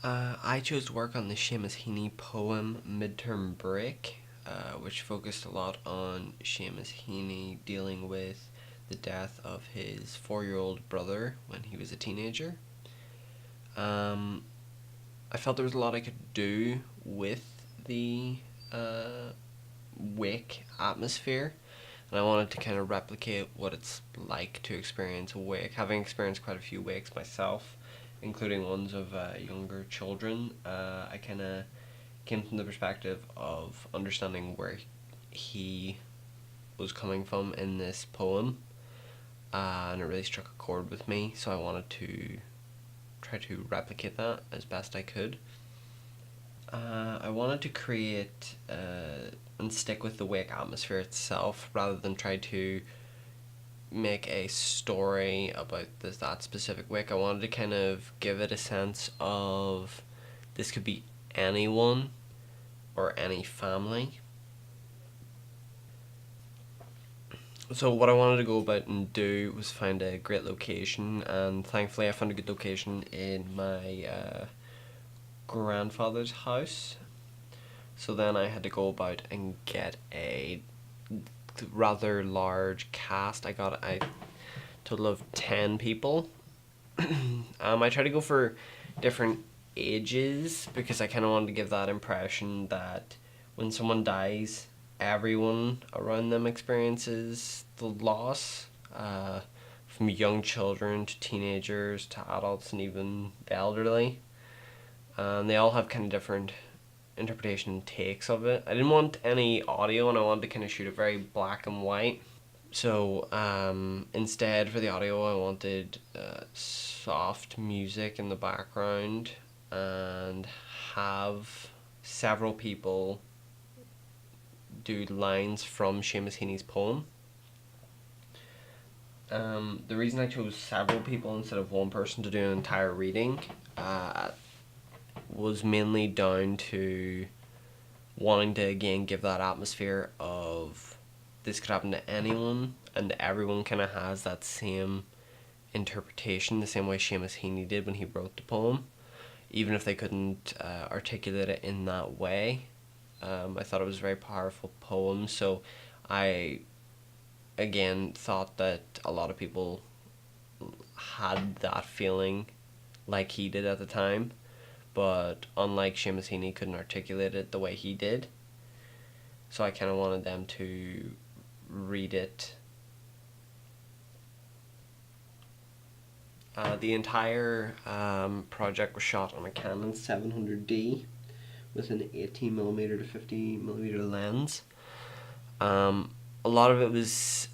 I chose to work on the Seamus Heaney poem Midterm Break, which focused a lot on Seamus Heaney dealing with the death of his 4-year-old brother when he was a teenager. Um, I felt there was a lot I could do with the uh, wake atmosphere, and I wanted to kind of replicate what it's like to experience a wake. Having experienced quite a few wakes myself, including ones of younger children, I kind of came from the perspective of understanding where he was coming from in this poem, and it really struck a chord with me. So I wanted to try to replicate that as best I could. I wanted to create and stick with the wake atmosphere itself rather than try to make a story about that specific wake. I wanted to kind of give it a sense of this could be anyone or any family. So what I wanted to go about and do was find a great location, and thankfully I found a good location in my grandfather's house. So then I had to go about and get a rather large cast. I got a total of 10 people. I tried to go for different ages because I kind of wanted to give that impression that when someone dies, everyone around them experiences the loss. From young children to teenagers to adults and even the elderly. They all have kind of different interpretation and takes of it. I didn't want any audio, and I wanted to kind of shoot it very black and white. So instead, for the audio, I wanted soft music in the background and have several people do lines from Seamus Heaney's poem. The reason I chose several people instead of one person to do an entire reading was mainly down to wanting to again give that atmosphere of this could happen to anyone, and everyone kind of has that same interpretation, the same way Seamus Heaney did when he wrote the poem, even if they couldn't articulate it in that way. I thought it was a very powerful poem, so I again thought that a lot of people had that feeling like he did at the time, but unlike Seamus Heaney, couldn't articulate it the way he did. So I kind of wanted them to read it. The entire project was shot on a Canon 700D with an 18mm to 50mm lens. A lot of it was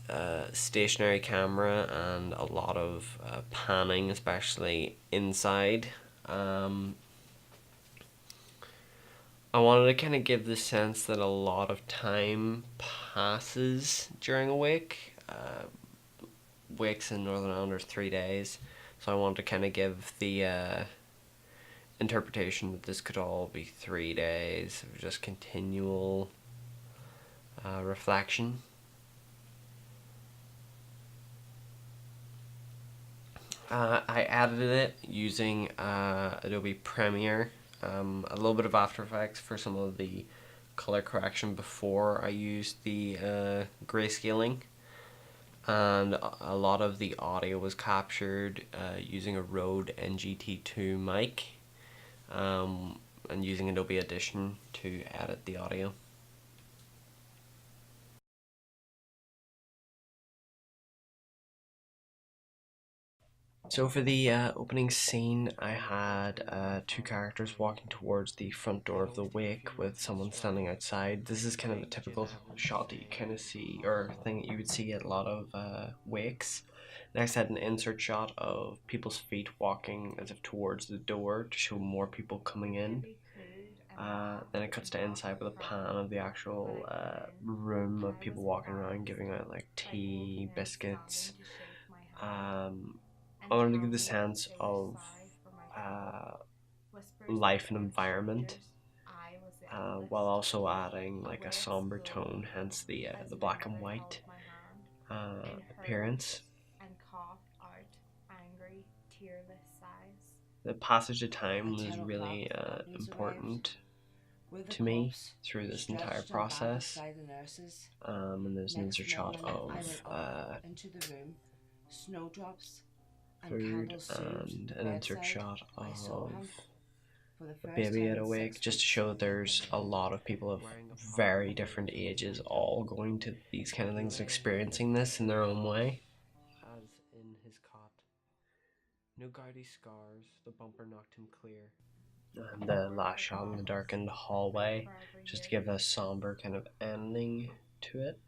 stationary camera and a lot of panning, especially inside. I wanted to kind of give the sense that a lot of time passes during a wake. Wakes in Northern Ireland are 3 days, so I wanted to kind of give the interpretation that this could all be 3 days of just continual reflection. I edited it using Adobe Premiere, a little bit of After Effects for some of the color correction before I used the grayscaling, and a lot of the audio was captured using a Rode NGT2 mic, and using Adobe Audition to edit the audio. So for the opening scene, I had two characters walking towards the front door of the wake with someone standing outside. This is kind of a typical shot that you kind of see, or thing that you would see at a lot of wakes. Next, I had an insert shot of people's feet walking as if towards the door to show more people coming in. Then it cuts to inside with a pan of the actual room of people walking around giving out like tea, biscuits. Um, I wanted to give the sense of uh, life and environment, while also adding like a somber tone, hence the black and white appearance. the passage of time At was 10 o'clock, really the ambulance arrived important with the to me corpse through this entire stretched and bandaged process. by the nurses. And there's an Next insert shot morning, I went of up into the room. Snowdrops and food candles soothed and the an insert bedside. shot I saw of him for the a first baby time at in awake, 6 just to weeks. show that there's a lot of people of very different ages all going to these kind of things and experiencing this in their own way. As in his cot, no gaudy scars, the bumper knocked him clear. And the last shot in the darkened hallway, just to give a somber kind of ending to it.